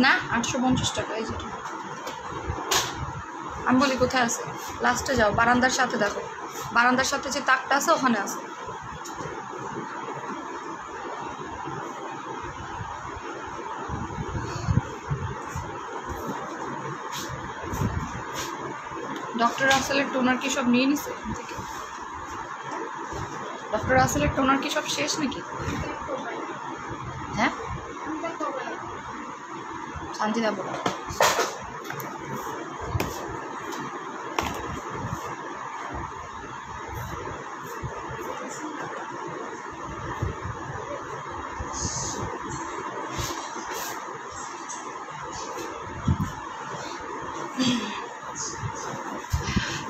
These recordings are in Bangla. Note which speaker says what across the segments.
Speaker 1: না 850 টাকা। এই যেটা আমি বলি কোথায় আছে, লাস্টে যাও, বারান্দার সাথে দেখো, বারান্দার সাথে যে তাকটা আছে ওখানে আছে। ডক্টর রাসেলের টোনার কি সব নিয়ে নিছে এখান থেকে? ডক্টর রাসেলের টোনার কি সব শেষ নাকি? হ্যাঁ শান্তি দেবো।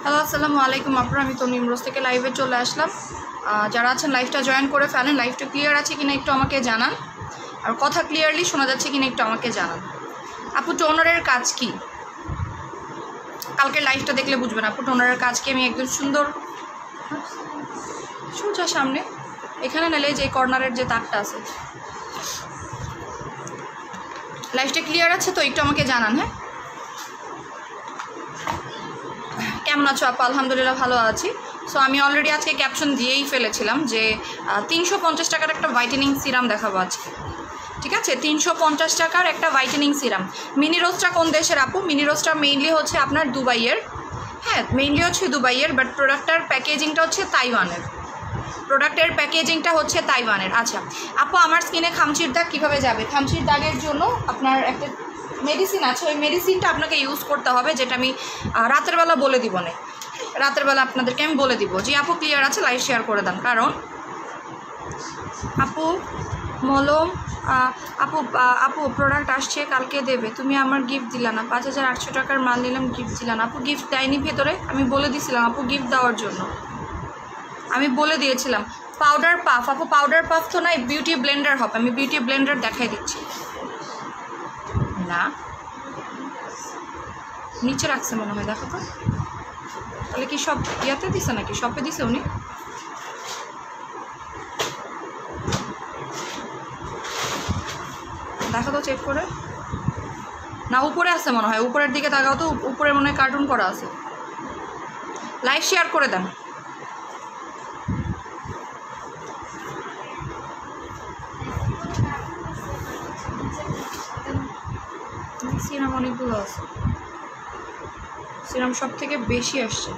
Speaker 1: হ্যালো আসসালামু আলাইকুম আপনারা, আমি তনু ইমরোজ থেকে লাইভে চলে আসলাম। যারা আছেন লাইভটা জয়েন করে ফেলেন। লাইভটা ক্লিয়ার আছে কিনা একটু আমাকে জানান, আর কথা ক্লিয়ারলি শোনা যাচ্ছে কিনা একটু আমাকে জানান। আপু টোনারের কাজ কি? কালকে লাইভটা দেখলে বুঝবেন আপু টোনারের কাজ কি। আমি একদম সুন্দর সোজা সামনে এখানে নিলে যে কর্নারের যে তাকটা আছে। লাইভটা ক্লিয়ার আছে তো একটু আমাকে জানান। হ্যাঁ কেমন আছো আপু? আলহামদুলিল্লাহ ভালো আছি। সো আমি অলরেডি আজকে ক্যাপশন দিয়েই ফেলেছিলাম যে 350 টাকার একটা হোয়াইটেনিং সিরাম দেখাবো আজকে। ঠিক আছে, 350 টাকার একটা হোয়াইটেনিং সিরাম। মিনি রোজটা কোন দেশের আপু? মিনি রোজটা মেইনলি হচ্ছে আপনার দুবাইয়ের। হ্যাঁ মেইনলি হচ্ছে দুবাইয়ের, বাট প্রোডাক্টটার প্যাকেজিংটা হচ্ছে তাইওয়ানের। প্রোডাক্টের প্যাকেজিংটা হচ্ছে তাইওয়ানের। আচ্ছা আপু আমার স্কিনে খামচির দাগ কীভাবে যাবে? খামচির দাগের জন্য আপনার একটা মেডিসিন আছে, ওই মেডিসিনটা আপনাকে ইউজ করতে হবে, যেটা আমি রাতের বেলা বলে দিব না। রাতের বেলা আপনাদেরকে আমি বলে দিব। জি আপু ক্লিয়ার আছে, লাইভ শেয়ার করে দেন। কারণ আপু মলম আপু আপু প্রোডাক্ট আসছে কালকে দেবে, তুমি আমার গিফট দিলা না। 5800 টাকার মাল নিলাম, গিফট দিলাম। আপু গিফট দেয়নি ভেতরে, আমি বলে দিয়েছিলাম আপু গিফট দেওয়ার জন্য, আমি বলে দিয়েছিলাম। পাউডার পাফ আপু, পাউডার পাফ তো নাই, বিউটি ব্লেন্ডার হবে। আমি বিউটি ব্লেন্ডার দেখাই দিচ্ছি। না নিচে রাখছে মনে হয়, দেখো তো। তাহলে কি সব ইয়াতে দিছে নাকি? শপে দিছে উনি? দেখো তো চেক করে। না উপরে আছে মনে হয়, উপরের দিকে তাকাও তো, উপরে মনে হয় কার্টুন করা আছে। লাইভ শেয়ার করে দেন। সিরাম অনেকগুলো আছে, সিরাম সব থেকে বেশি আসছে।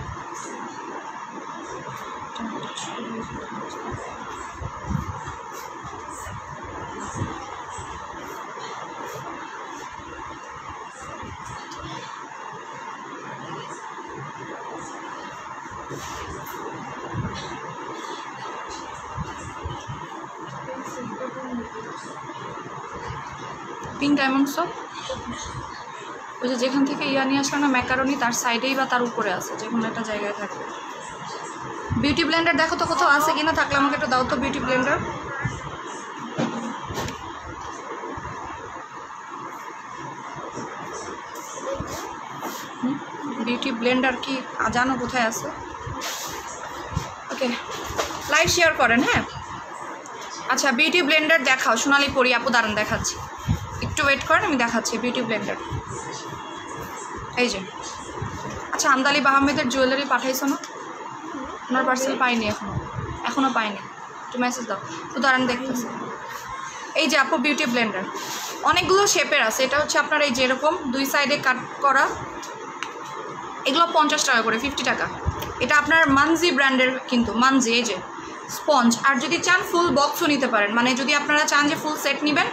Speaker 1: পিঙ্ক ডায়মন্ড সব ওই যে যেখান থেকে ইয়া নিয়ে আসলো না ম্যাকারনি, তার সাইডেই বা তার উপরে আছে, যে কোনো একটা জায়গায় থাকবে। বিউটি ব্লেন্ডার দেখো তো কোথাও আছে কিনা, থাকলে আমাকে একটু দাও তো বিউটি ব্লেন্ডার। বিউটি ব্লেন্ডার কি জানো কোথায় আছে? ওকে লাইভ শেয়ার করেন। হ্যাঁ আচ্ছা বিউটি ব্লেন্ডার দেখাও সোনালি পরি আপু, দাঁড়ান দেখাচ্ছি, একটু ওয়েট করেন, আমি দেখাচ্ছি বিউটি ব্লেন্ডার। এই যে আচ্ছা আমদালি আহমেদের জুয়েলারি পাঠাইছো না? ওনার পার্সেল পাইনি, এখনও পাইনি, একটু মেসেজ দাও তো, দাঁড়ান দেখতেছি। এই যে আপু বিউটি ব্লেন্ডার অনেকগুলো শেপের আছে। এটা হচ্ছে আপনার এই যেরকম দুই সাইডে কাট করা, এগুলো 50 টাকা করে, 50 টাকা। এটা আপনার মানজি ব্র্যান্ডের কিন্তু, মানজি। এই যে স্পঞ্জ, আর যদি চান ফুল বক্সও নিতে পারেন, মানে যদি আপনারা চান যে ফুল সেট নেবেন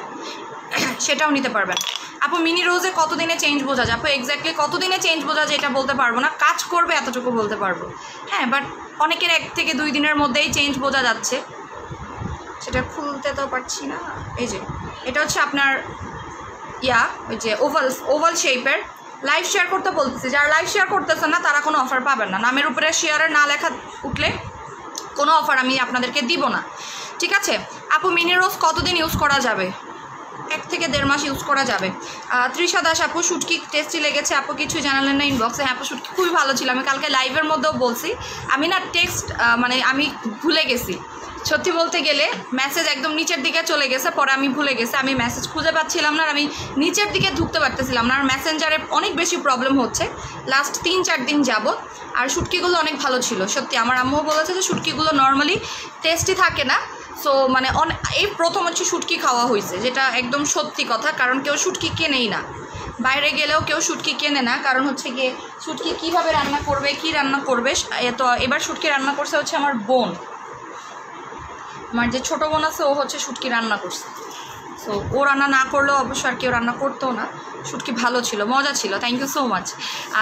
Speaker 1: সেটাও নিতে পারবেন। আপু মিনি রোজে কতদিনে চেঞ্জ বোঝা যায়? আপু এক্স্যাক্টলি কতদিনে চেঞ্জ বোঝা যায় এটা বলতে পারবো না, কাজ করবে এতটুকু বলতে পারবো। হ্যাঁ বাট অনেকের 1 থেকে 2 দিনের মধ্যেই চেঞ্জ বোঝা যাচ্ছে, সেটা খুলতে তো পারছি না। এই যে এটা হচ্ছে আপনার ওই যে ওভাল শেপের। লাইভ শেয়ার করতে বলতেছি, যারা লাইভ শেয়ার করতেছে না তারা কোনো অফার পাবেন না। নামের উপরে শেয়ারের না লেখা উঠলে কোনো অফার আমি আপনাদেরকে দিব না, ঠিক আছে? আপু মিনি রোজ কতদিন ইউজ করা যাবে? 1 থেকে 1.5 মাস ইউজ করা যাবে। তৃষা দাস আপু শুটকি টেস্টি লেগেছে, আপু কিছু জানালেন না ইনবক্সে। হ্যাঁ আপু শুটকি খুবই ভালো ছিল, আমি কালকে লাইভের মধ্যেও বলছি। আমি না টেক্সট মানে আমি ভুলে গেছি, সত্যি বলতে গেলে মেসেজ একদম নিচের দিকে চলে গেছে, পরে আমি ভুলে গেছি, আমি মেসেজ খুঁজে পাচ্ছিলাম না, আর আমি নিচের দিকে ঢুকতে পারতেছিলাম না। আর মেসেঞ্জারে অনেক বেশি প্রবলেম হচ্ছে লাস্ট 3-4 দিন যাবত। আর শুটকিগুলো অনেক ভালো ছিল সত্যি, আমার আম্মুও বলেছে যে শুটকিগুলো নর্মালি টেস্টি থাকে না। সো মানে এই প্রথম হচ্ছে শুটকি খাওয়া হয়েছে, যেটা একদম সত্যি কথা, কারণ কেউ শুটকি কেনেই না, বাইরে গেলেও কেউ শুটকি কেনে না, কারণ হচ্ছে গিয়ে শুটকি কীভাবে রান্না করবে, কি রান্না করবে। তো এবার শুটকি রান্না করছে হচ্ছে আমার বোন, আমার যে ছোটো বোন আছে, ও হচ্ছে শুটকি রান্না করছে। সো ও রান্না না করলেও অবশ্য আর কেউ রান্না করতেও না, শুটকি ভালো ছিল, মজা ছিল। Thank you so much.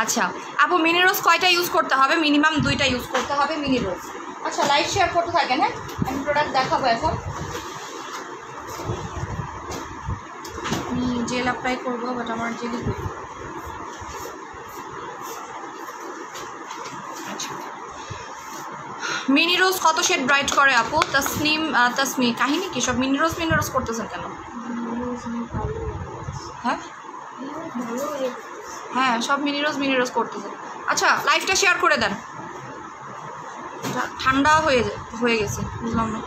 Speaker 1: আচ্ছা আপু, মিনি রোজ কয়টা ইউজ করতে হবে? মিনিমাম 2টা ইউজ করতে হবে মিনি রোজ। আচ্ছা লাইক শেয়ার করতে থাকেন। হ্যাঁ, আমি প্রোডাক্ট দেখাবো এখন। আমি জেল অ্যাপ্লাই করবো, বাট আমার জেলই করি। আচ্ছা, মিনি রোজ কত শেড ব্রাইট করে আপু? তাসমি কাহিনী কি সব মিনি রোজ করতেছেন কেন? হ্যাঁ হ্যাঁ, সব মিনি রোজ করতেছেন। আচ্ছা লাইভটা শেয়ার করে দেন, ঠান্ডা হয়ে গেছে, বুঝলাম না।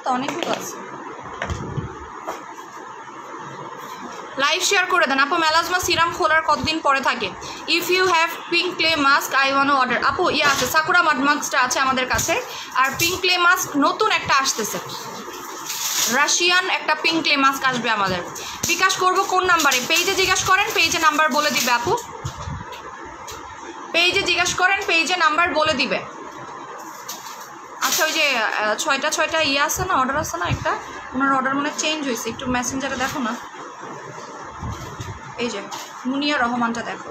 Speaker 1: তো অনেকগুলো আছে, লাইভ শেয়ার করে দেন। আপু মেলাজমা সিরাম খোলার কতদিন পরে থাকে? If you have pink clay mask I want order. আপু ইয়ে আছে, সাকুরা মাড মাস্কটা আছে আমাদের কাছে, আর পিঙ্ক ক্লে মাস্ক নতুন একটা আসতেছে, রাশিয়ান একটা পিঙ্ক ক্লে মাস্ক আসবে আমাদের। বিকাশ করবো কোন নাম্বারে? পেজে জিজ্ঞাসা করেন, পেজে নাম্বার বলে দিবে আপু, পেজে জিজ্ঞাসা করেন, পেজে নাম্বার বলে দিবে। আচ্ছা ওই যে 6টা ইয়ে আছে না, অর্ডার আছে না একটা, ওনার অর্ডার মনে চেঞ্জ হয়েছে, একটু মেসেঞ্জারে দেখো না। এই যে মুনিয়া রহমানটা দেখো।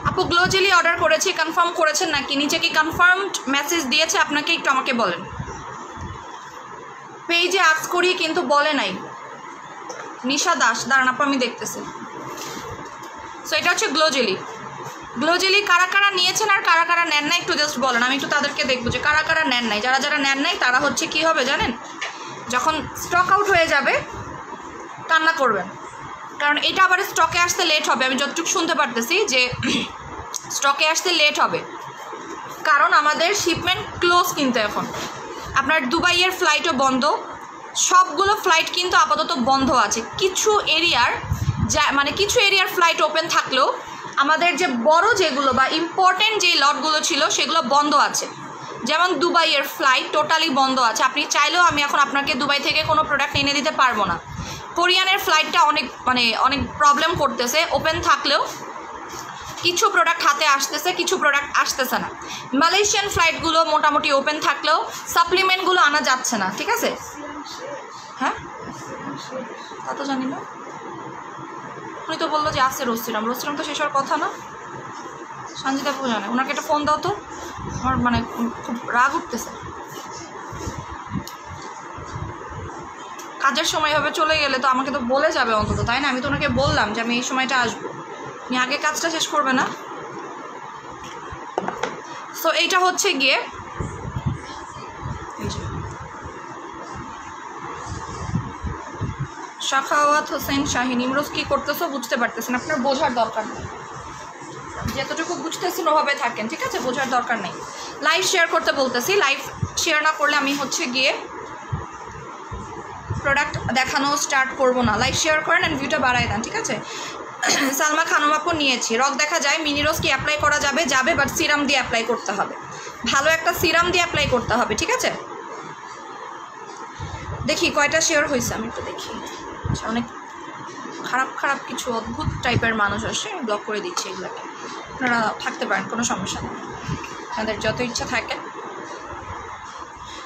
Speaker 1: আপু গ্লো জেলি অর্ডার করেছি, কনফার্ম করেছেন নাকি? নিচে কি কনফার্মড মেসেজ দিয়েছে আপনাকে? একটু আমাকে বলেন। পেজে আক্স করি কিন্তু বলে নাই। নিশা দাস, দাঁড়ান আপু আমি দেখতেছি। সো এটা হচ্ছে গ্লো জেলি। গ্লো জেলি কারা কারা নিয়েছেন আর কারা কারা নেন নাই একটু জাস্ট বলেন, আমি একটু তাদেরকে দেখবো যে কারা কারা নেন নাই। যারা যারা নেন নাই তারা হচ্ছে কি হবে জানেন, যখন স্টক আউট হয়ে যাবে কান্না করবেন, কারণ এটা আবার স্টকে আসতে লেট হবে। আমি যতটুকু শুনতে পারতেছি যে স্টকে আসতে লেট হবে, কারণ আমাদের শিপমেন্ট ক্লোজ কিন্তু এখন। আপনার দুবাইয়ের ফ্লাইটও বন্ধ, সবগুলো ফ্লাইট কিন্তু আপাতত বন্ধ আছে। কিছু এরিয়ার কিছু এরিয়ার ফ্লাইট ওপেন থাকলেও আমাদের যে বড় যেগুলো বা ইম্পর্টেন্ট যেই লটগুলো ছিল সেগুলো বন্ধ আছে। যেমন দুবাইয়ের ফ্লাইট টোটালি বন্ধ আছে, আপনি চাইলেও আমি এখন আপনাকে দুবাই থেকে কোনো প্রোডাক্ট এনে দিতে পারবো না। কোরিয়ানের ফ্লাইটটা অনেক প্রবলেম করতেছে, ওপেন থাকলেও কিছু প্রোডাক্ট হাতে আসতেছে, কিছু প্রোডাক্ট আসতেছে না। মালয়েশিয়ান ফ্লাইটগুলো মোটামুটি ওপেন থাকলেও সাপ্লিমেন্টগুলো আনা যাচ্ছে না, ঠিক আছে? হ্যাঁ তা তো জানি না, উনি তো বললো যে আছে রোস্টিরাম তো শেষ হওয়ার কথা না। সঞ্জিতা পূজা না, ওনাকে একটা ফোন দাও তো, আমার খুব রাগ উঠতেছে। কাজের সময় এভাবে চলে গেলে তো আমাকে তো বলে যাবে অন্তত, তাই না? আমি তো ওনাকে বললাম যে আমি এই সময়টা আসবো, উনি আগে কাজটা শেষ করবে না। সো এইটা হচ্ছে গিয়ে শাখাওয়াত হোসেন শাহিন। ইমরোজ কী করতেছো বুঝতে পারতেছেন, আপনার বোঝার দরকার নেই, যতটুকু বুঝতেছেন ওভাবে থাকেন, ঠিক আছে? বোঝার দরকার নেই। লাইভ শেয়ার করতে বলতেছি, লাইভ শেয়ার না করলে আমি হচ্ছে গিয়ে প্রোডাক্ট দেখানো স্টার্ট করব না। লাইভ শেয়ার করেন অ্যান্ড ভিউটা বাড়ায় দেন, ঠিক আছে? সালমা খানম আপু নিয়েছি। রক দেখা যায়, মিনি রোজ কি অ্যাপ্লাই করা যাবে? যাবে, বাট সিরাম দিয়ে অ্যাপ্লাই করতে হবে, ভালো একটা সিরাম দিয়ে অ্যাপ্লাই করতে হবে, ঠিক আছে? দেখি কয়টা শেয়ার হয়েছে, আমি একটু দেখি। আচ্ছা, অনেক খারাপ কিছু অদ্ভুত টাইপের মানুষ আসে, ব্লক করে দিচ্ছি এগুলোকে। আপনারা থাকতে পারেন, কোনো সমস্যা নেই, আপনাদের যত ইচ্ছা থাকে।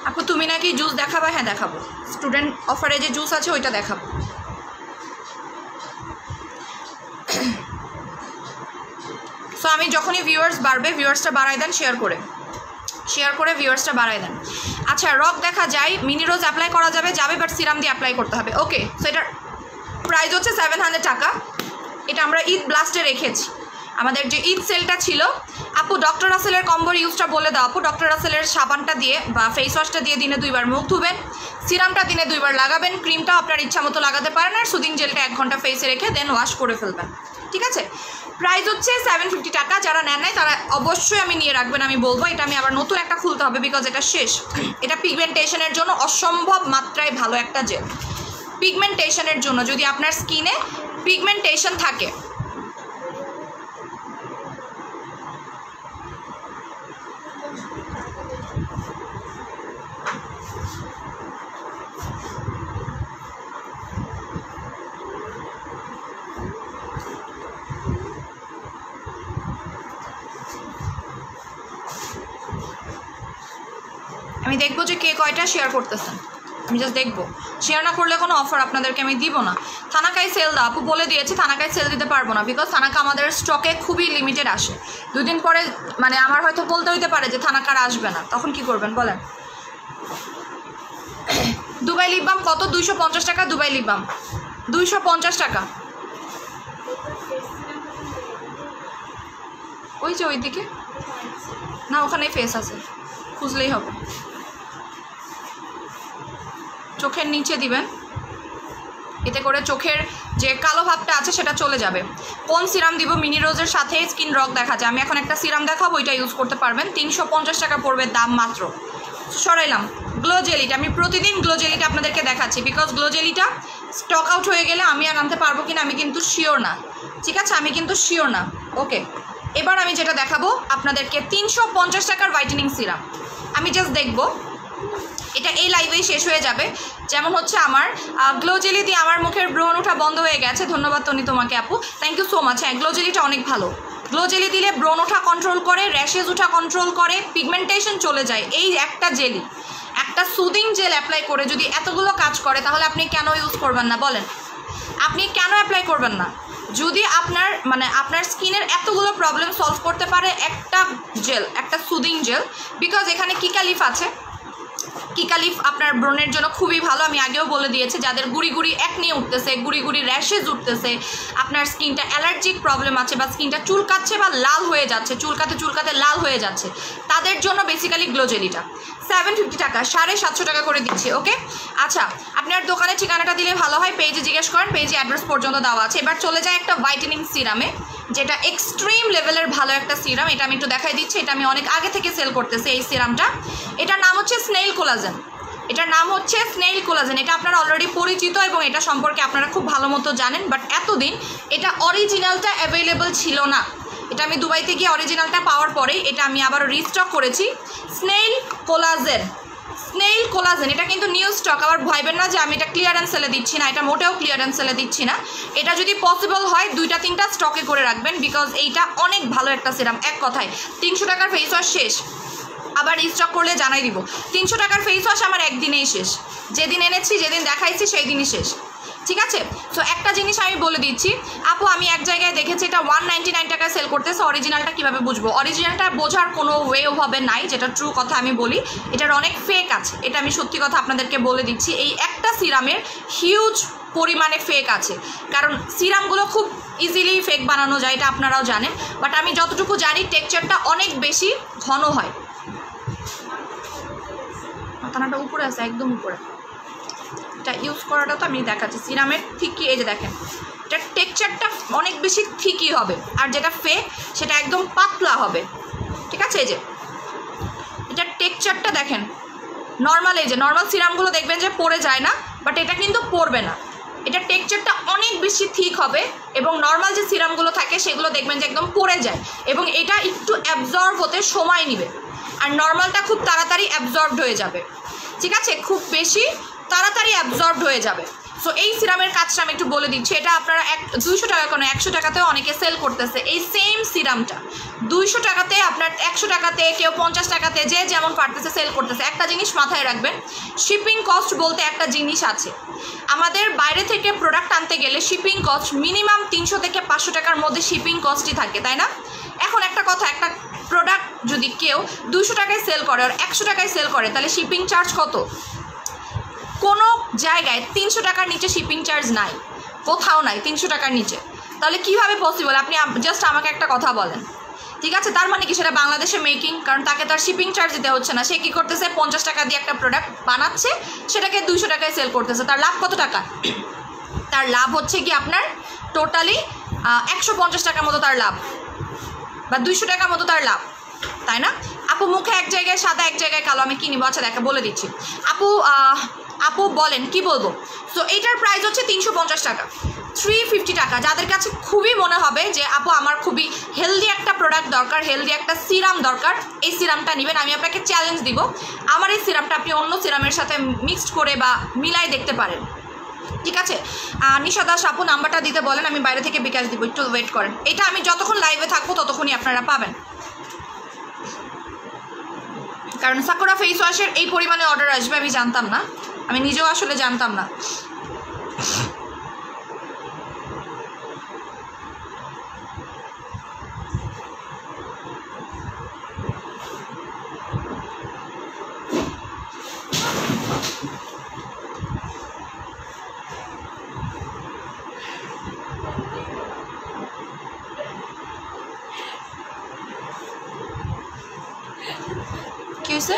Speaker 1: আপু তুমি নাকি জুস দেখাবা? হ্যাঁ দেখাবো, স্টুডেন্ট অফারে যে জুস আছে ওইটা দেখাবো। সো আমি যখনই ভিউয়ার্স বাড়বে, ভিউয়ার্সটা বাড়াই দেন, শেয়ার করে ভিউয়ার্সটা বাড়াই দেন। আচ্ছা, রক দেখা যায়, মিনি রোজ অ্যাপ্লাই করা যাবে, বাট সিরাম দিয়ে অ্যাপ্লাই করতে হবে। ওকে, সো এটার প্রাইস হচ্ছে 700 টাকা। এটা আমরা ঈদ ব্লাস্টে রেখেছি, আমাদের যে ঈদ সেলটা ছিল, আপু ডক্টর রাসেলের কম্বোর ইউজটা বলে দাও আপু। ডক্টর রাসেলের সাবানটা দিয়ে বা ফেস ওয়াশটা দিয়ে দিনে 2 বার মুখ ধুবেন, সিরামটা দিনে 2 বার লাগাবেন, ক্রিমটা আপনার ইচ্ছা মতো লাগাতে পারেন, আর সুদিং জেলটা 1 ঘন্টা ফেসে রেখে দেন ওয়াশ করে ফেলবেন। ঠিক আছে, প্রাইস হচ্ছে 750 টাকা। যারা নেন নাই তারা অবশ্যই আমি নিয়ে রাখবেন, আমি বলবো। এটা আমি আবার নতুন একটা খুলতে হবে বিকজ এটা শেষ। এটা পিগমেন্টেশনের জন্য অসম্ভব মাত্রায় ভালো একটা জেল। পিগমেন্টেশনের জন্য, যদি আপনার স্কিনে পিগমেন্টেশন থাকে, আমি দেখবো যে কে কয়টা শেয়ার করতেছেন, আমি জাস্ট দেখবো। শেয়ার না করলে কোনো অফার আপনাদেরকে আমি দিব না। থানাকায় সেল দাও আপু, বলে দিয়েছি থানাকায় সেল দিতে পারবো না বিকজ থানাকা আমাদের স্টকে খুবই লিমিটেড আসে। 2 দিন পরে মানে আমার হয়তো বলতে হইতে পারে যে থানাকার আসবে না, তখন কি করবেন বলেন? দুবাই লিপ বাম কত? 250 টাকা দুবাই লিপ বাম, 250 টাকা। ওই যে ওইদিকে না, ওখানেই ফেস আছে, খুঁজলেই হবে। চোখের নিচে দিবেন, এতে করে চোখের যে কালো ভাবটা আছে সেটা চলে যাবে। কোন সিরাম দিব? মিনি রোজের সাথে স্কিন রক দেখা যায়। আমি এখন একটা সিরাম দেখাবো, ওইটা ইউজ করতে পারবেন। 350 টাকা পড়বে দাম মাত্র। সরাইলাম গ্লো জেলিটা, আমি প্রতিদিন গ্লো জেলিটা আপনাদেরকে দেখাচ্ছি বিকজ গ্লো জেলিটা স্টক আউট হয়ে গেলে আমি আর আনতে পারবো কিনা আমি কিন্তু শিওর না। ঠিক আছে, আমি কিন্তু শিওর না। ওকে, এবার আমি যেটা দেখাবো আপনাদেরকে 350 টাকার হোয়াইটেনিং সিরাম। আমি জাস্ট দেখবো, এটা এই লাইভেই শেষ হয়ে যাবে। যেমন হচ্ছে আমার গ্লো জেলি দিয়ে আমার মুখের ব্রণ ওঠা বন্ধ হয়ে গেছে। ধন্যবাদ তনি তোমাকে আপু, থ্যাংক ইউ সো মাচ। হ্যাঁ, গ্লো জেলিটা অনেক ভালো। গ্লো জেলি দিলে ব্রণ ওঠা কন্ট্রোল করে, র্যাশেজ ওঠা কন্ট্রোল করে, পিগমেন্টেশন চলে যায়। এই একটা জেলি, একটা সুদিং জেল অ্যাপ্লাই করে যদি এতগুলো কাজ করে, তাহলে আপনি কেন ইউজ করবেন না বলেন? আপনি কেন অ্যাপ্লাই করবেন না? যদি আপনার আপনার স্কিনের এতগুলো প্রবলেম সলভ করতে পারে একটা জেল, একটা সুদিং জেল, বিকজ এখানে কিকা লিফ আছে। কিকা লিফ আপনার ব্রণের জন্য খুবই ভালো। আমি আগেও বলে দিয়েছি, যাদের গুড়ি গুড়ি একনি উঠতেছে, গুড়ি গুড়ি র্যাশেজ উঠতেছে, আপনার স্কিনটা অ্যালার্জিক প্রবলেম আছে, বা স্কিনটা চুলকাচ্ছে বা লাল হয়ে যাচ্ছে, চুলকাতে চুলকাতে লাল হয়ে যাচ্ছে, তাদের জন্য বেসিক্যালি গ্লো জেলিটা। 750 টাকা, 750 টাকা করে দিচ্ছি। ওকে, আচ্ছা, আপনার দোকানের ঠিকানাটা দিলে ভালো হয়। পেজে জিজ্ঞেস করেন, পেজে অ্যাড্রেস পর্যন্ত দেওয়া আছে। এবার চলে যায় একটা হোয়াইটেনিং সিরামে, যেটা এক্সট্রিম লেভেলের ভালো একটা সিরাম। এটা আমি একটু দেখাই দিচ্ছি। এটা আমি অনেক আগে থেকে সেল করতেছি এই সিরামটা। এটার নাম হচ্ছে স্নেইল কোলাজেন। এটার নাম হচ্ছে স্নেইল কোলাজেন। এটা আপনারা অলরেডি পরিচিত এবং এটা সম্পর্কে আপনারা খুব ভালো মতো জানেন, বাট এতদিন এটা অরিজিনালটা অ্যাভেলেবল ছিল না। এটা আমি দুবাইতে গিয়ে অরিজিনালটা পাওয়ার পরেই এটা আমি আবার রিস্টক করেছি। স্নেইল কোলাজেন, স্নেইল কোলাজেন, এটা কিন্তু নিউ স্টক। আবার ভাইবেন না যে আমি এটা ক্লিয়ারেন্স সেলে দিচ্ছি না, এটা মোটেও ক্লিয়ারেন্স সেলে দিচ্ছি না। এটা যদি পসিবল হয় 2-3টা স্টকে করে রাখবেন বিকজ এইটা অনেক ভালো একটা সিরাম। এক কথায় 300 টাকার ফেস ওয়াশ শেষ, আবার স্টক করলে জানাই দিব। 300 টাকার ফেস ওয়াশ আমার একদিনেই শেষ, যেদিন এনেছি যেদিন দেখাইছি সেই দিনই শেষ। ঠিক আছে, সো একটা জিনিস আমি বলে দিচ্ছি আপু, আমি এক জায়গায় দেখেছি এটা 199 টাকায় সেল করতেছে। অরিজিনালটা কীভাবে বুঝবো? অরিজিনালটা বোঝার কোনো ওয়ে ওভাবে নাই, যেটা ট্রু কথা আমি বলি। এটার অনেক ফেক আছে, এটা আমি সত্যি কথা আপনাদেরকে বলে দিচ্ছি। এই একটা সিরামের হিউজ পরিমাণে ফেক আছে, কারণ সিরামগুলো খুব ইজিলি ফেক বানানো যায়, এটা আপনারাও জানেন। বাট আমি যতটুকু জানি টেক্সচারটা অনেক বেশি ঘন হয়। মাথানাটা উপরে আছে, একদম উপরে। এটা ইউজ করাটা তো আমি দেখাচ্ছি। সিরামের থিকি, এই যে দেখেন, এটার টেক্সচারটা অনেক বেশি থিকি হবে, আর যেটা ফেক সেটা একদম পাতলা হবে। ঠিক আছে, এই যে এটার টেক্সচারটা দেখেন। নর্মাল, এই যে নর্মাল সিরামগুলো দেখবেন যে পড়ে যায় না, বাট এটা কিন্তু পড়বে না। এটার টেক্সচারটা অনেক বেশি থিক হবে, এবং নর্মাল যে সিরামগুলো থাকে সেগুলো দেখবেন যে একদম পড়ে যায়, এবং এটা একটু অ্যাবজর্ব হতে সময় নেবে। আর নর্মালটা খুব তাড়াতাড়ি অ্যাবজর্বড হয়ে যাবে। ঠিক আছে, খুব বেশি তাড়াতাড়ি অ্যাবজর্বড হয়ে যাবে। সো এই সিরামের কাজটা আমি একটু বলে দিচ্ছি। এটা আপনারা 200 টাকা কোনো 100 টাকাতেও অনেকে সেল করতেছে। এই সেম সিরামটা 200 টাকাতে, আপনার 100 টাকাতে, কেউ 50 টাকাতে, যে যেমন পারতেছে সেল করতেছে। একটা জিনিস মাথায় রাখবেন, শিপিং কস্ট বলতে একটা জিনিস আছে। আমাদের বাইরে থেকে প্রোডাক্ট আনতে গেলে শিপিং কস্ট মিনিমাম 300 থেকে 500 টাকার মধ্যে শিপিং কস্টই থাকে, তাই না? এখন একটা কথা, একটা প্রোডাক্ট যদি কেউ 200 টাকায় সেল করে আর 100 টাকায় সেল করে, তাহলে শিপিং চার্জ কত? কোনো জায়গায় 300 টাকার নিচে শিপিং চার্জ নাই, কোথাও নাই 300 টাকার নিচে। তাহলে কীভাবে পসিবল? আপনি জাস্ট আমাকে একটা কথা বলেন, ঠিক আছে? তার মানে কি সেটা বাংলাদেশে মেকিং, কারণ তাকে তার শিপিং চার্জ দিতে হচ্ছে না। সে কী করতেছে, 50 টাকা দিয়ে একটা প্রোডাক্ট বানাচ্ছে, সেটাকে 200 টাকায় সেল করতেছে। তার লাভ কত টাকা? তার লাভ হচ্ছে কি আপনার টোটালি 150 টাকার মতো তার লাভ, বা 200 টাকার মতো তার লাভ, তাই না? আপু মুখে এক জায়গায় সাদা এক জায়গায় কালো, আমি কী নিব? আচ্ছা দেখা বলে দিচ্ছি। আপু বলেন কি বলবো? সো এইটার প্রাইস হচ্ছে 350 টাকা, 350 টাকা। যাদের কাছে খুবই মনে হবে যে আপু আমার খুবই হেলদি একটা প্রোডাক্ট দরকার, হেলদি একটা সিরাম দরকার, এই সিরামটা নেবেন। আমি আপনাকে চ্যালেঞ্জ দিব, আমার এই সিরামটা আপনি অন্য সিরামের সাথে মিক্সড করে বা মিলাই দেখতে পারেন, ঠিক আছে? নিশা দাস আপু নাম্বারটা দিতে বলেন, আমি বাইরে থেকে বিকাশ দিব, একটু ওয়েট করেন। এটা আমি যতক্ষণ লাইভে থাকবো ততক্ষণই আপনারা পাবেন, কারণ সাকুরা ফেস ওয়াশের এই পরিমাণে অর্ডার আসবে আমি জানতাম না, আমি নিজেও আসলে জানতাম না। কি হয়েছে?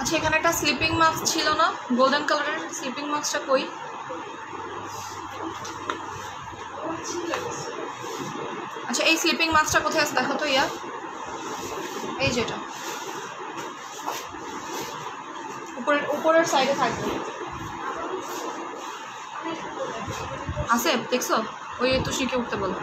Speaker 1: আচ্ছা এখানে একটা স্লিপিং মাস্ক ছিল না, গোল্ডেন কালারের স্লিপিং মাস্কটা কই? আচ্ছা এই স্লিপিং মাস্কটা কোথায় আছে দেখো তো ইয়া, এই যেটা উপরের সাইডে থাকবে, আছে দেখছো? ওই তো শিখে উঠতে বলো।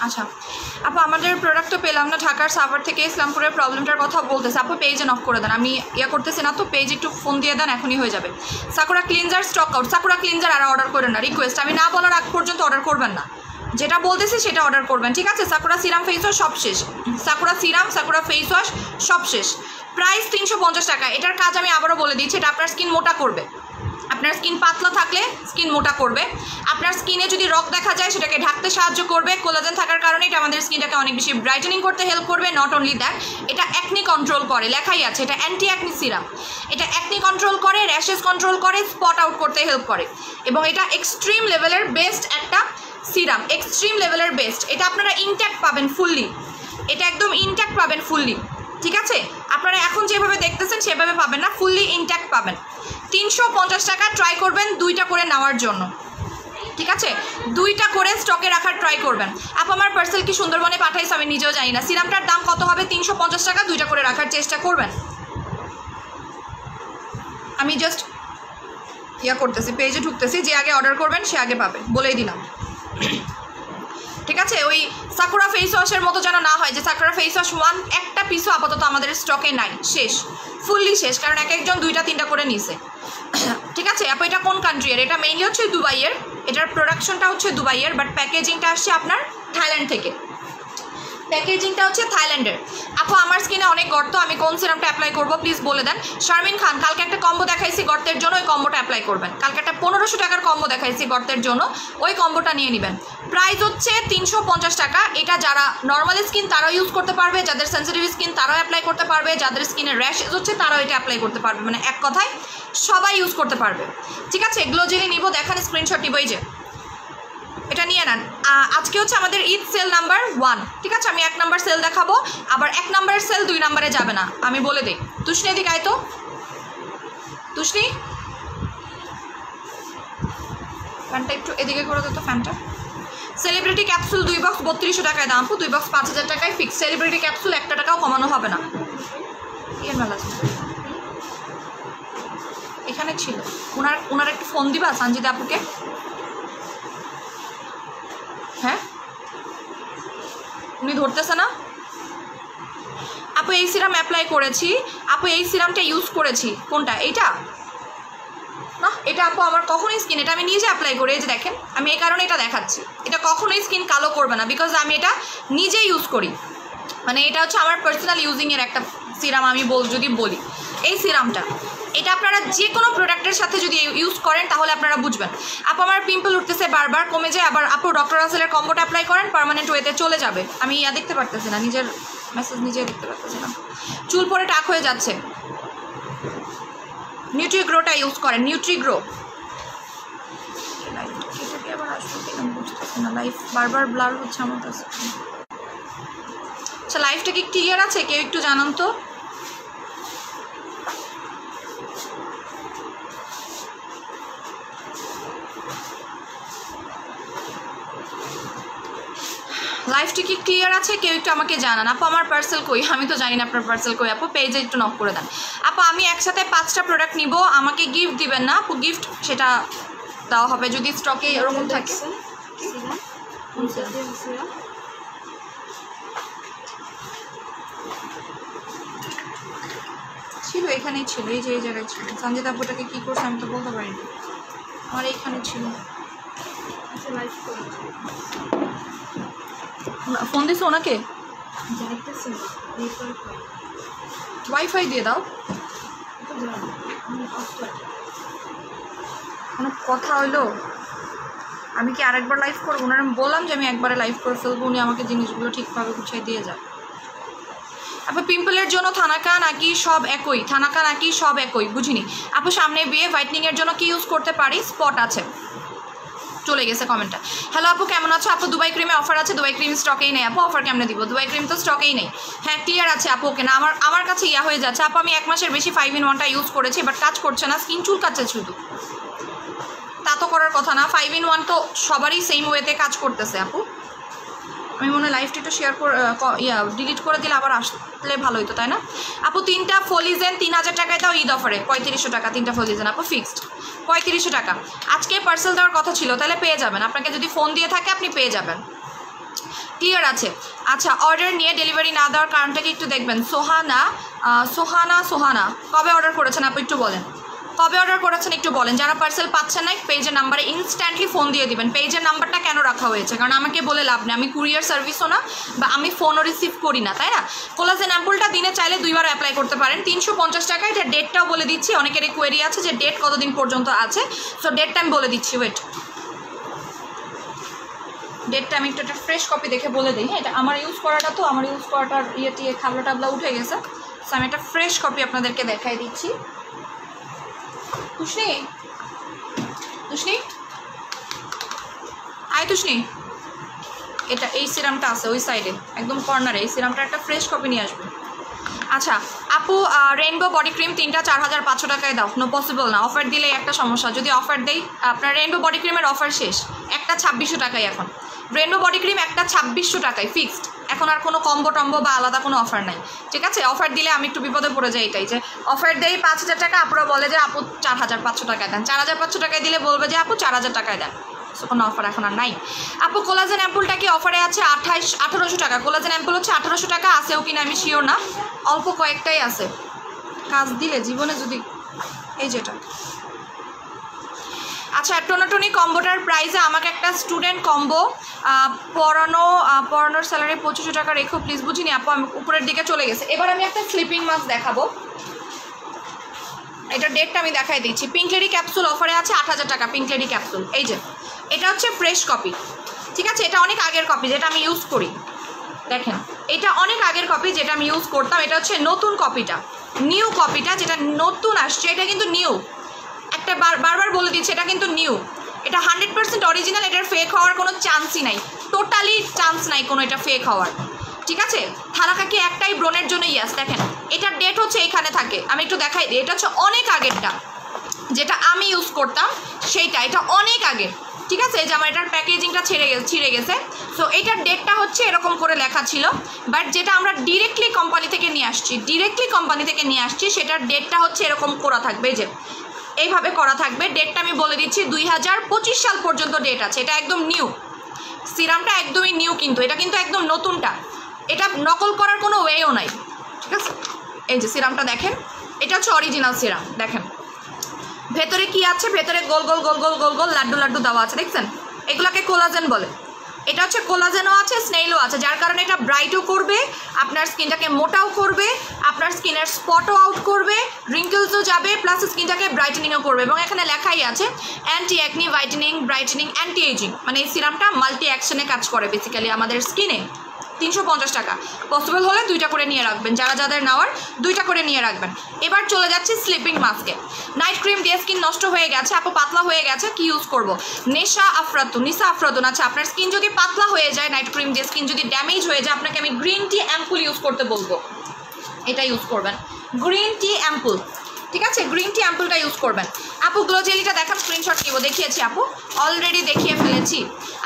Speaker 1: আচ্ছা আপু আমাদের প্রোডাক্ট তো পেলাম না, ঢাকার সাভার থেকে ইসলামপুরের প্রবলেমটার কথা বলতেছে। আপু পেজে নক করে দেন, আমি করতেছি না তো, পেজ একটু ফোন দিয়ে দেন, এখনই হয়ে যাবে। Sakura cleanser stock out, Sakura cleanser আর অর্ডার করেন না, রিকোয়েস্ট, আমি না বলার আগ পর্যন্ত অর্ডার করবেন না, যেটা বলতেছি সেটা অর্ডার করবেন, ঠিক আছে? সাকুরা সিরাম ফেস ওয়াশ সব শেষ, sakura serum sakura face wash সব শেষ। প্রাইস 350 টাকা। এটার কাজ আমি আবারও বলে দিচ্ছি, এটা আপনার স্কিন মোটা করবে, আপনার স্কিন পাতলা থাকলে স্কিন মোটা করবে, আপনার স্কিনে যদি রক দেখা যায় সেটাকে ঢাকতে সাহায্য করবে, কোলাজেন থাকার কারণে এটা আমাদের স্কিনটাকে অনেক বেশি ব্রাইটেনিং করতে হেল্প করবে। নট অনলি দ্যাট, এটা অ্যাকনি কন্ট্রোল করে, লেখাই আছে এটা অ্যান্টি অ্যাকনি সিরাম, এটা অ্যাকনি কন্ট্রোল করে, র্যাশেস কন্ট্রোল করে, স্পট আউট করতে হেল্প করে, এবং এটা এক্সট্রিম লেভেলের বেস্ট একটা সিরাম, এক্সট্রিম লেভেলের বেস্ট। এটা আপনারা ইনট্যাক্ট পাবেন ফুললি, এটা একদম ইনট্যাক্ট পাবেন ফুললি, ঠিক আছে? আপনারা এখন যেভাবে দেখতেছেন সেভাবে পাবেন না, ফুললি ইনট্যাক্ট পাবেন। 350 টাকা, ট্রাই করবেন 2টা করে নেওয়ার জন্য, ঠিক আছে? 2টা করে স্টকে রাখার ট্রাই করবেন। আপু আমার পার্সেল কি সুন্দরবনে পাঠাইছে আমি নিজেও জানি না, সিরামটার দাম কত হবে? 350 টাকা, 2টা করে রাখার চেষ্টা করবেন। আমি জাস্ট করতেছি, পেজে ঢুকতেছি, যে আগে অর্ডার করবেন সে আগে পাবে, বলেই দিলাম, ঠিক আছে? ওই সাকুরা ফেস ওয়াশের মতো যেন না হয় যে সাকুরা ফেস ওয়াশ একটা পিসও আপাতত আমাদের স্টকে নাই, শেষ, ফুললি শেষ, কারণ এক একজন 2টা 3টা করে নিছে, ঠিক আছে? আপু এটা কোন কান্ট্রির? এটা মেইনলি হচ্ছে দুবাইয়ের, এটার প্রোডাকশনটা হচ্ছে দুবাইয়ের, বাট প্যাকেজিংটা আসছে আপনার থাইল্যান্ড থেকে, প্যাকেজিংটা হচ্ছে থাইল্যান্ডের। আপু আমার স্কিনে অনেক গর্ত, আমি কোন সিরামটা অ্যাপ্লাই করবো প্লিজ বলে দেন। শারমিন খান, কালকে একটা কম্বো দেখাইছি গর্তের জন্য, ওই কম্বোটা অ্যাপ্লাই করবেন। কালকে একটা 1500 টাকার কম্বো দেখাইছি গর্তের জন্য, ওই কম্বোটা নিয়ে নেবেন। প্রাইস হচ্ছে 350 টাকা। এটা যারা নর্মাল স্কিন তারাও ইউজ করতে পারবে, যাদের সেন্সিটিভ স্কিন তারাও অ্যাপ্লাই করতে পারবে, যাদের স্কিনে র্যাশেস হচ্ছে তারাও এটা অ্যাপ্লাই করতে পারবে, মানে এক কথায় সবাই ইউজ করতে পারবে, ঠিক আছে? গ্লো জেলি নিব, দেখান স্ক্রিনশট নিব, এই যে এটা নিয়ে নেন। আজকে হচ্ছে আমাদের ঈদ সেল নাম্বার 1, ঠিক আছে? আমি 1 নাম্বার সেল দেখাবো, আবার 1 নাম্বারের সেল 2 নাম্বারে যাবে না, আমি বলে দিই। তুষ্নি এদিকে আয় তো, তুষ্নি ফ্যানটা একটু এদিকে করে দিত, ফ্যানটা। সেলিব্রিটি ক্যাপসুল 2 বক্স 3200 টাকায় দাম, 2 বক্স 5000 টাকায় ফিক্স। সেলিব্রিটি ক্যাপসুল 1 টাকাও কমানো হবে না। এখানে ছিল। ওনার একটু ফোন দিবা সঞ্জিতা আপুকে? হ্যাঁ, উনি ধরতেছে না। আপু এই সিরাম অ্যাপ্লাই করেছি, আপু এই সিরামটা ইউজ করেছি। কোনটা? এইটা না, এটা আপু আমার কখনোই স্কিন, এটা আমি নিজে অ্যাপ্লাই করি। এই যে দেখেন, আমি এই কারণে এটা দেখাচ্ছি। এটা কখনোই স্কিন কালো করবে না, বিকজ আমি এটা নিজে ইউজ করি। মানে এটা হচ্ছে আমার পার্সোনাল ইউজিংয়ের একটা সিরাম। আমি যদি বলি এই সিরামটা, এটা আপনারা যে কোনো প্রোডাক্টের সাথে যদি ইউজ করেন তাহলে আপনারা বুঝবেন। আপু আমার পিম্পল উঠতেছে বারবার, কমে যায় আবার। আপু ডক্টর রাসেলের কম্বোটা অ্যাপ্লাই করেন, পার্মানেন্ট ওয়েতে চলে যাবে। আমি দেখতে পারতেছি না, নিজের মেসেজ নিজে দেখতে পারতেছি না। চুল পরে টাক হয়ে যাচ্ছে, নিউট্রিগ্রোটা ইউজ করেন, নিউট্রিগ্রো। আবার আসবো কিনা বুঝতেছি না, লাইফ বারবার ব্লার হচ্ছে আমার কাছে। আচ্ছা, লাইফটা কি ক্লিয়ার আছে? কেউ একটু জানান তো। লাইফটা কি ক্লিয়ার আছে? কেউ একটু আমাকে জানান। আপু আমার পার্সেল কই? আমি তো জানি না আপনার পার্সেল কই। আপু পেজে একটু নক করে দেন। আপু আমি একসাথে 5টা প্রোডাক্ট নিব, আমাকে গিফট দিবেন না আপু? গিফট সেটা দেওয়া হবে যদি স্টকে এরকম থাকে। ছিল, এখানেই ছিল, এই যে এই জায়গায় ছিল। সঞ্জিতা আপুটাকে কী করছে আমি তো বলতে পারিনি, আমার এইখানে ছিল। ফোন দিছো ওনাকে? ওয়াইফাই দিয়ে দাও। কোনো কথা হইলো? আমি কি আরেকবার লাইভ করবো? ওনার আমি বললাম যে আমি একবারে লাইভ করে ফেলবো, উনি আমাকে জিনিসগুলো ঠিকভাবে গুছিয়ে দিয়ে যান। আপু পিম্পলের জন্য থানাকা নাকি সব একই? থানাকা নাকি সব একই বুঝিনি। আপু সামনে বিয়ে, হোয়াইটনিংয়ের জন্য কি ইউজ করতে পারি? স্পট আছে। চলে গেছে কমেন্টটা। হ্যালো আপু কেমন আছো? আপু দুবাই ক্রিমে অফার আছে। দুবাই ক্রিম স্টকেই নেই আপু, অফার কেমনে দিব? দুবাই ক্রিম তো স্টকেই নেই। হ্যাঁ ক্লিয়ার আছে আপু। ওকে না, আমার কাছে ইয়া হয়ে যাচ্ছে আপু। আমি 1 মাসের বেশি 5-in-1টা ইউজ করেছি, বাট কাজ করছে না, স্কিন চুল কাচ্ছে শুধু। তা তো করার কথা না, 5-in-1 তো সবারই সেম ওয়েতে কাজ করতেছে আপু। আমি মনে হয় লাইভটা একটু শেয়ার করে ডিলিট করে দিলে আবার আসলে ভালো হতো, তাই না? আপু 3টা ফলিজেন 3000 টাকায় দাও ঈদ অফারে। 3500 টাকা 3টা ফলিজেন আপু, ফিক্সড 3500 টাকা। আজকে পার্সেল দেওয়ার কথা ছিল, তাহলে পেয়ে যাবেন। আপনাকে যদি ফোন দিয়ে থাকে আপনি পেয়ে যাবেন। ক্লিয়ার আছে? আচ্ছা, অর্ডার নিয়ে ডেলিভারি না দেওয়ার কারণটা কি একটু দেখবেন। সোহানা কবে অর্ডার করেছেন আপু একটু বলেন? কবে অর্ডার করেছেন একটু বলেন। যারা পার্সেল পাচ্ছেন না পেজের নাম্বারে ইনস্ট্যান্টলি ফোন দিয়ে দিবেন। পেজের নাম্বারটা কেন রাখা হয়েছে? কারণ আমাকে বলে লাভ নেই, আমি কুরিয়ার সার্ভিসও না, বা আমি ফোনও রিসিভ করি না, তাই না? কোলাজেন অ্যাম্পুলটা দিনে চাইলে 2বার অ্যাপ্লাই করতে পারেন, 350 টাকা। এটা ডেটটাও বলে দিচ্ছি, অনেকেরই কোয়েরি আছে যে ডেট কতদিন পর্যন্ত আছে। সো ডেটটা আমি বলে দিচ্ছি, ওয়েট, ডেটটা আমি একটু একটা ফ্রেশ কপি দেখে বলে দিই। হ্যাঁ, এটা আমার ইউজ করাটা, তো আমার ইউজ করাটার টিয়ে খাবলা টাবলা উঠে গেছে। সো আমি একটা ফ্রেশ কপি আপনাদেরকে দেখাই দিচ্ছি। তুষ্ণি আয়, তুষ্ণি এটা এই সিরামটা আছে ওই সাইডে একদম কর্নারে, এই সিরামটা একটা ফ্রেশ কপি নিয়ে আসবে। আচ্ছা আপু রেইনবো বডি ক্রিম 3টা 4500 টাকায় দাও। নো পসিবল না, অফার দিলে একটা সমস্যা। যদি অফার দেই, আপনার রেইনবো বডি ক্রিমের অফার শেষ, একটা 2600 টাকায় এখন। রেইনবো বডি ক্রিম একটা 2600 টাকায় ফিক্সড, এখন আর কোনো কম্বো টম্বো বা আলাদা কোনো অফার নাই, ঠিক আছে? অফার দিলে আমি একটু বিপদে পড়ে যাই, এটাই যে অফার দেই 5000 টাকা, আপুরা বলে যে আপু 4500 টাকায় দেন। 4500 টাকায় দিলে বলবে যে আপু 4000 টাকায় দেন। সো কোনো অফার এখন আর নাই। আপু কোলাজেন অ্যাম্পুলটা কি অফারে আছে? 1800 টাকা। কোলাজেন অ্যাম্পুল হচ্ছে 1800 টাকা, আছেও কিনা আমি শিওর না, অল্প কয়েকটাই আছে। কাজ দিলে জীবনে যদি এই যেটা। আচ্ছা, টোনাটনি কম্বোটার প্রাইসে আমাকে একটা স্টুডেন্ট কম্বো পড়ানোর স্যালারি 2500 টাকা রেখো প্লিজ। বুঝিনি আপু, আমি উপরের দিকে চলে গেছে। এবার আমি একটা স্লিপিং মাস্ক দেখাবো, এটা ডেটটা আমি দেখাই দিচ্ছি। পিঙ্ক লেডি ক্যাপসুল অফারে আছে 8000 টাকা। পিঙ্ক লেডি ক্যাপসুল, এই যে এটা হচ্ছে ফ্রেশ কপি, ঠিক আছে? এটা অনেক আগের কপি যেটা আমি ইউজ করি, দেখেন এটা অনেক আগের কপি যেটা আমি ইউজ করতাম। এটা হচ্ছে নতুন কপিটা, নিউ কপিটা যেটা নতুন আসছে, এটা কিন্তু নিউ। একটা বারবার বলে দিচ্ছি, এটা কিন্তু নিউ, এটা 100% অরিজিনাল। এটার ফেক হওয়ার কোনো চান্সই নাই, টোটালি চান্স নাই কোনো এটা ফেক হওয়ার, ঠিক আছে? থালাকা কি একটাই ব্রণের জন্য ইয়াস। দেখেন এটার ডেট হচ্ছে এইখানে থাকে, আমি একটু দেখাই দিই। এটা হচ্ছে অনেক আগেরটা, যেটা আমি ইউজ করতাম সেইটা, এটা অনেক আগে, ঠিক আছে? এই যে আমার এটার প্যাকেজিংটা ছিঁড়ে গেছে। সো এইটার ডেটটা হচ্ছে এরকম করে লেখা ছিল, বাট যেটা আমরা ডিরেক্টলি কোম্পানি থেকে নিয়ে আসছি সেটার ডেটটা হচ্ছে এরকম করা থাকবে, এই যে এইভাবে করা থাকবে। ডেটটা আমি বলে দিচ্ছি, 2025 সাল পর্যন্ত ডেট আছে। এটা একদম নিউ সিরামটা, একদমই নিউ, কিন্তু এটা কিন্তু একদম নতুনটা, এটা নকল করার কোনো ওয়েও নাই, ঠিক আছে। এই যে সিরামটা দেখেন, এটা হচ্ছে অরিজিনাল সিরাম। দেখেন ভেতরে কি আছে, ভেতরে গোল গোল গোল গোল গোল গোল লাড্ডু লাড্ডু দেওয়া আছে, দেখছেন? এগুলাকে কোলাজেন বলে। এটা হচ্ছে কোলাজেনও আছে, স্নেইলও আছে, যার কারণে এটা ব্রাইটও করবে, আপনার স্কিনটাকে মোটাও করবে, আপনার স্কিনের স্পটও আউট করবে, রিঙ্কেলসও যাবে, প্লাস স্কিনটাকে ব্রাইটেনিংও করবে। এবং এখানে লেখাই আছে anti acne, whitening, brightening, anti aging. মানে এই সিরামটা মাল্টি অ্যাকশনে কাজ করে বেসিক্যালি আমাদের স্কিনে। 350 টাকা, পসিবল হলে 2টা করে নিয়ে রাখবেন, যারা যাদের নেওয়ার 2টা করে নিয়ে রাখবেন। এবার চলে যাচ্ছি স্লিপিং মাস্কে। নাইট ক্রিম দিয়ে স্কিন নষ্ট হয়ে গেছে, আপু পাতলা হয়ে গেছে, কি ইউজ করব? নিশা আফরাতুন। আচ্ছা, আপনার স্কিন যদি পাতলা হয়ে যায়, নাইট ক্রিম দিয়ে স্কিন যদি ড্যামেজ হয়ে যায়, আপনাকে আমি গ্রিন টি অ্যাম্পুল ইউজ করতে বলবো। এটা ইউজ করবেন, গ্রিন টি অ্যাম্পুল, ঠিক আছে? গ্রিন টি অ্যাম্পুলটা ইউজ করবেন। আপু গ্লো জেলিটা দেখার স্ক্রিনশট নিব, দেখিয়েছি আপু, অলরেডি দেখিয়ে ফেলেছি।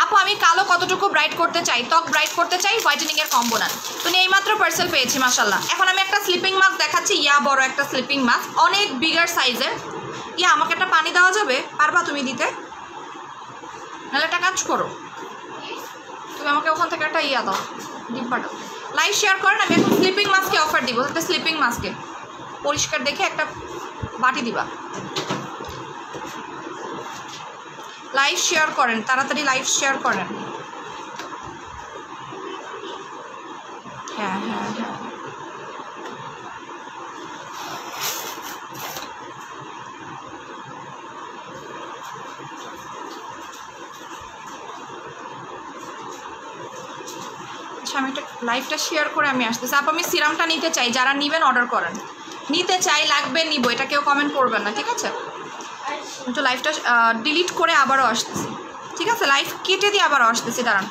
Speaker 1: আপু আমি কালো কতটুকু ব্রাইট করতে চাই, ত্বক ব্রাইট করতে চাই, হোয়াইটেনিংয়ের কম্বো নেন। তো এইমাত্র পার্সেল পেয়েছি মাশাল্লাহ। এখন আমি একটা স্লিপিং মাস্ক দেখাচ্ছি, বড় একটা স্লিপিং মাস্ক, অনেক বিগার সাইজের। আমাকে একটা পানি দেওয়া যাবে? পারবা তুমি দিতে? নাহলে একটা কাজ করো, তুমি আমাকে ওখান থেকে একটা দাও, ডিব্বাটা। লাইভ শেয়ার করেন, আমি এখন স্লিপিং মাস্কে অফার দিব। একটা স্লিপিং মাস্কে পরিষ্কার দেখে একটা বাটি দিবা। লাইভ শেয়ার করেন, তাড়াতাড়ি লাইভ শেয়ার করেন। হ্যাঁ হ্যাঁ হ্যাঁ, আচ্ছা আমি একটা লাইভটা শেয়ার করে আমি আসতেছি। আমি সিরামটা নিতে চাই, যারা নেবেন অর্ডার করেন। নিতে চাই, লাগবে, নিব, এটা কেউ কমেন্ট করবেন না, ঠিক আছে? একটু লাইভটা ডিলিট করে আবারও আসতেছি, ঠিক আছে? লাইভ কেটে দিয়ে আবারও আসতেছি, দাঁড়ান।